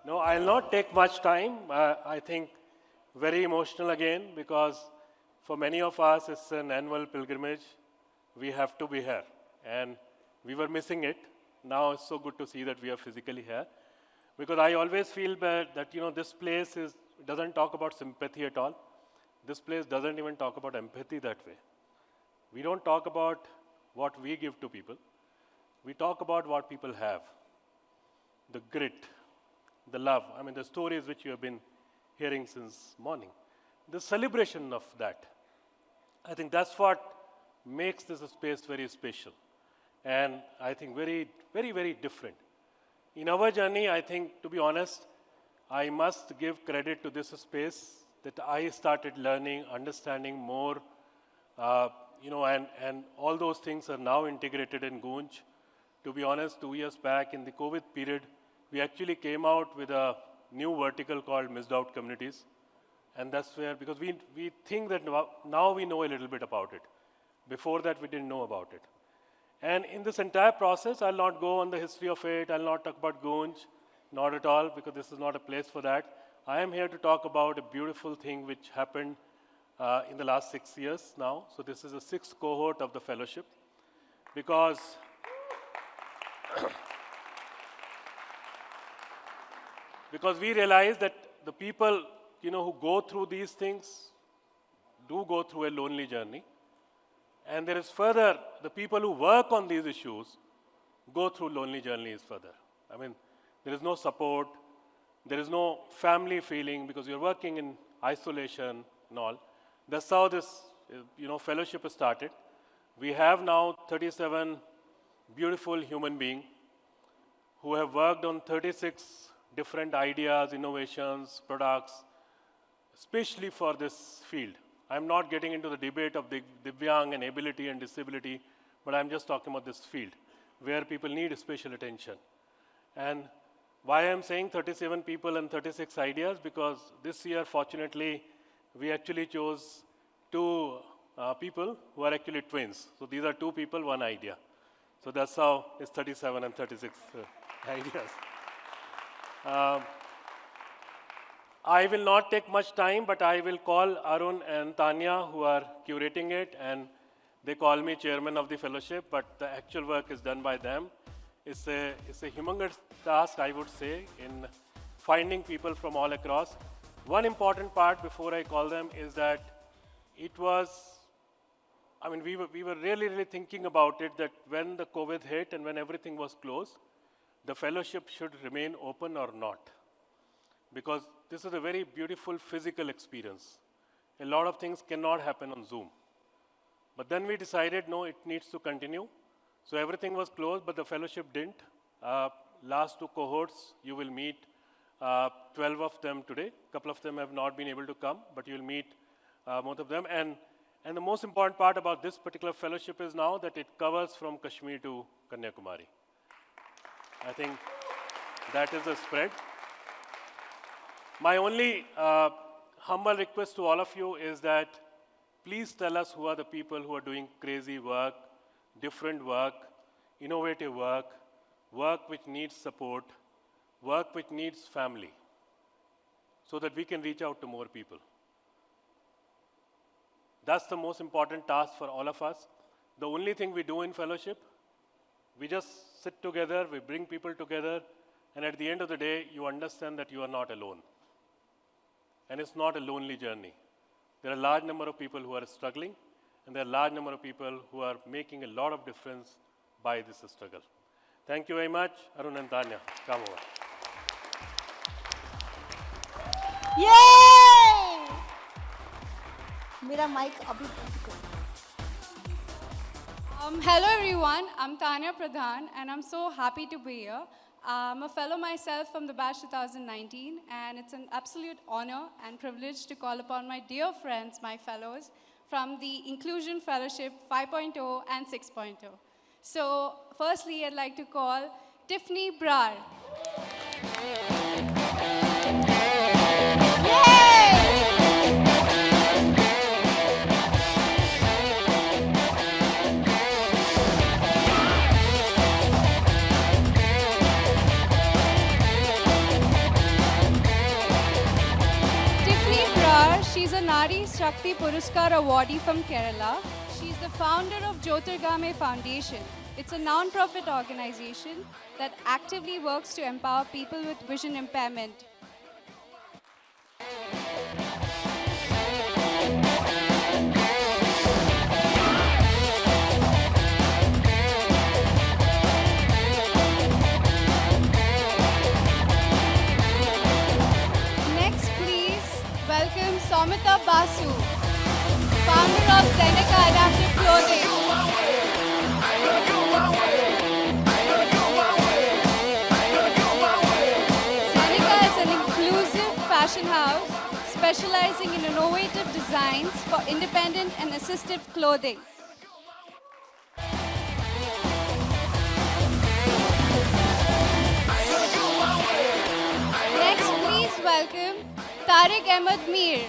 No, I'll not take much time. I think very emotional again because for many of us it's an annual pilgrimage. We have to be here and we were missing it. Now it's so good to see that we are physically here because I always feel that this place doesn't talk about sympathy at all. This place doesn't even talk about empathy that way. We don't talk about what we give to people. We talk about what people have, the grit, the love. I mean, the stories which you have been hearing since morning. The celebration of that. I think that's what makes this space very special. And I think very, very, very different. In our journey, I think, to be honest, I must give credit to this space that I started learning, understanding more, and all those things are now integrated in Gunj. To be honest, 2 years back in the COVID period, we actually came out with a new vertical called Missed Out Communities. And that's where, because we think that now we know a little bit about it. Before that, we didn't know about it. And in this entire process, I'll not go on the history of it. I'll not talk about Gunj, not at all, because this is not a place for that. I am here to talk about a beautiful thing which happened in the last 6 years now. So this is the 6th cohort of the fellowship. Because we realize that the people who go through these things do go through a lonely journey. And there is further, the people who work on these issues go through lonely journeys further. I mean, there is no support, there is no family feeling because you're working in isolation and all. That's how this fellowship started. We have now 37 beautiful human beings who have worked on 36 different ideas, innovations, products, especially for this field. I'm not getting into the debate of the Divyang and ability and disability, but I'm just talking about this field where people need special attention. And why I'm saying 37 people and 36 ideas, because this year, fortunately, we actually chose 2 people who are actually twins. So these are 2 people, 1 idea. So that's how it's 37 and 36 ideas. I will not take much time, but I will call Arun and Tanya, who are curating it, and they call me chairman of the fellowship, but the actual work is done by them. It's a humongous task, I would say, in finding people from all across. One important part before I call them is that it was, I mean, we were really, really thinking about it, that when the COVID hit and when everything was closed, the fellowship should remain open or not. Because this is a very beautiful physical experience. A lot of things cannot happen on Zoom. But then we decided, no, it needs to continue. So everything was closed, but the fellowship didn't. Last 2 cohorts, you will meet 12 of them today. A couple of them have not been able to come, but you'll meet most of them. And the most important part about this particular fellowship is now that it covers from Kashmir to Kanyakumari. I think that is a spread. My only humble request to all of you is that please tell us who are the people who are doing crazy work, different work, innovative work, work which needs support, work which needs family, so that we can reach out to more people. That's the most important task for all of us. The only thing we do in fellowship, we just sit together, we bring people together, and at the end of the day, you understand that you are not alone. And it's not a lonely journey. There are a large number of people who are struggling, and there are a large number of people who are making a lot of difference by this struggle. Thank you very much. Arun and Tanya, come over. Yay! Mera mic abhi Hello everyone, I'm Tanya Pradhan and I'm so happy to be here. I'm a fellow myself from the batch 2019 and it's an absolute honor and privilege to call upon my dear friends, my fellows, from the Inclusion Fellowship 5.0 and 6.0. So firstly, I'd like to call Tiffany Brar. She's a Nari Shakti Puruskar awardee from Kerala. She's the founder of Jyotirgame Foundation. It's a non-profit organization that actively works to empower people with vision impairment. Next, please welcome Somita Basu, founder of Seneca Adaptive Clothing. Seneca is an inclusive fashion house specializing in innovative designs for independent and assistive clothing. Next, please welcome Tariq Ahmed Mir.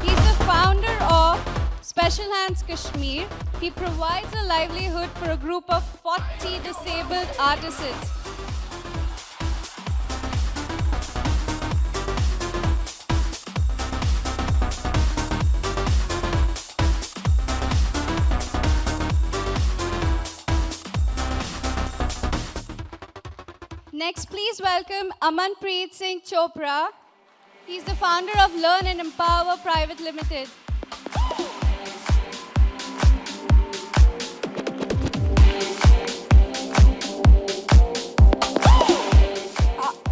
He's the founder of Special Hands Kashmir. He provides a livelihood for a group of 40 disabled artisans. Next, please welcome Amanpreet Singh Chopra. He's the founder of Learn and Empower Private Limited.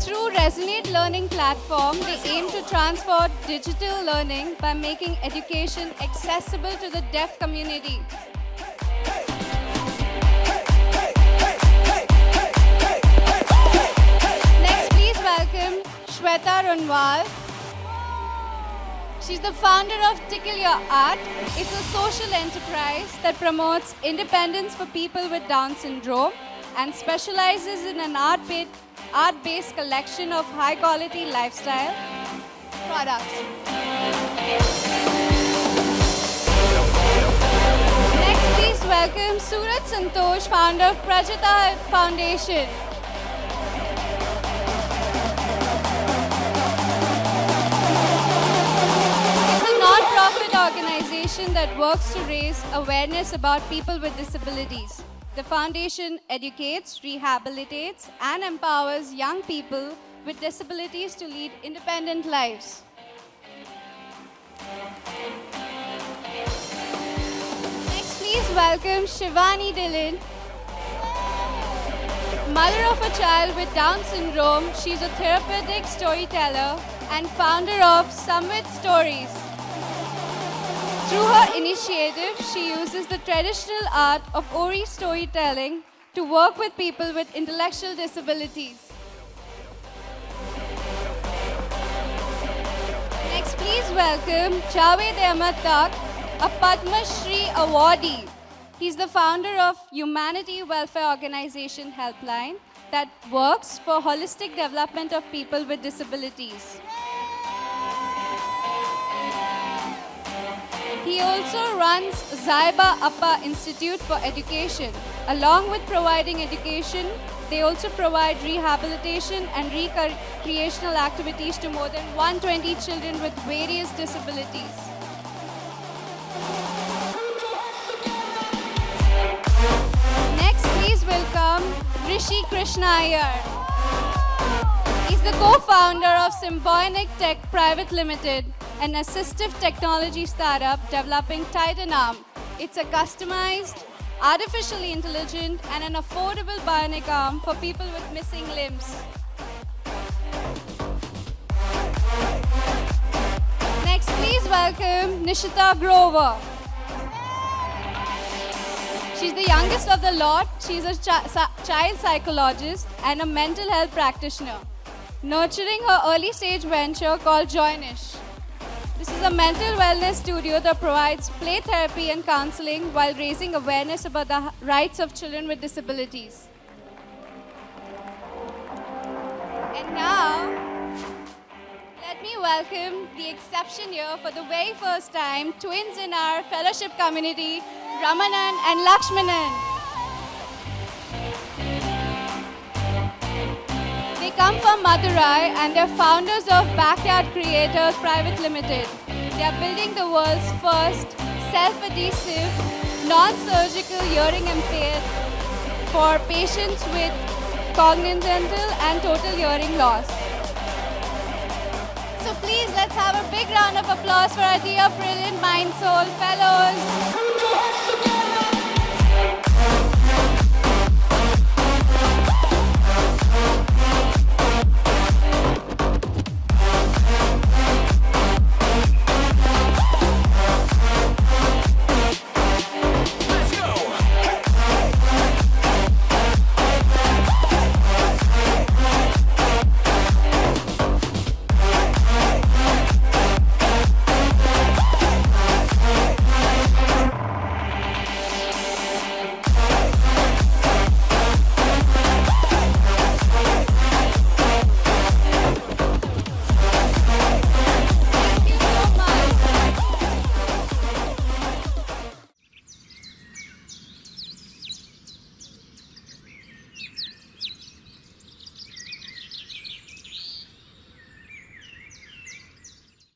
Through Resonate Learning platform, they aim to transform digital learning by making education accessible to the deaf community. Next, please welcome Shweta Runwal. She's the founder of Tickle Your Art. It's a social enterprise that promotes independence for people with Down syndrome and specializes in an art-based collection of high-quality lifestyle products. Next, please welcome Surat Santosh, founder of Prajata Foundation. It's a non-profit organization that works to raise awareness about people with disabilities. The foundation educates, rehabilitates, and empowers young people with disabilities to lead independent lives. Next, please welcome Shivani Dillon, mother of a child with Down syndrome. She's a therapeutic storyteller and founder of Summit Stories. Through her initiative, she uses the traditional art of Ori storytelling to work with people with intellectual disabilities. Next, please welcome Javed Ahmed Tak, a Padma Shri awardee. He's the founder of Humanity Welfare Organization Helpline that works for holistic development of people with disabilities. He also runs Zaiba Appa Institute for Education. Along with providing education, they also provide rehabilitation and recreational activities to more than 120 children with various disabilities. Next, please welcome Rishi Krishna Iyer. He's the co-founder of Symbionic Tech Private Limited, an assistive technology startup developing Titan Arm. It's a customized, artificially intelligent, and an affordable bionic arm for people with missing limbs. Next, please welcome Nishita Grover. She's the youngest of the lot. She's a child psychologist and a mental health practitioner, nurturing her early stage venture called Joinish. This is a mental wellness studio that provides play therapy and counseling while raising awareness about the rights of children with disabilities. And now, welcome the exception here for the very first time, twins in our fellowship community, Ramanan and Lakshmanan. They come from Madurai and they're founders of Backyard Creators Private Limited. They are building the world's first self-adhesive, non-surgical hearing impaired for patients with congenital and total hearing loss. So please, let's have a big round of applause for our dear, brilliant Mind Soul fellows.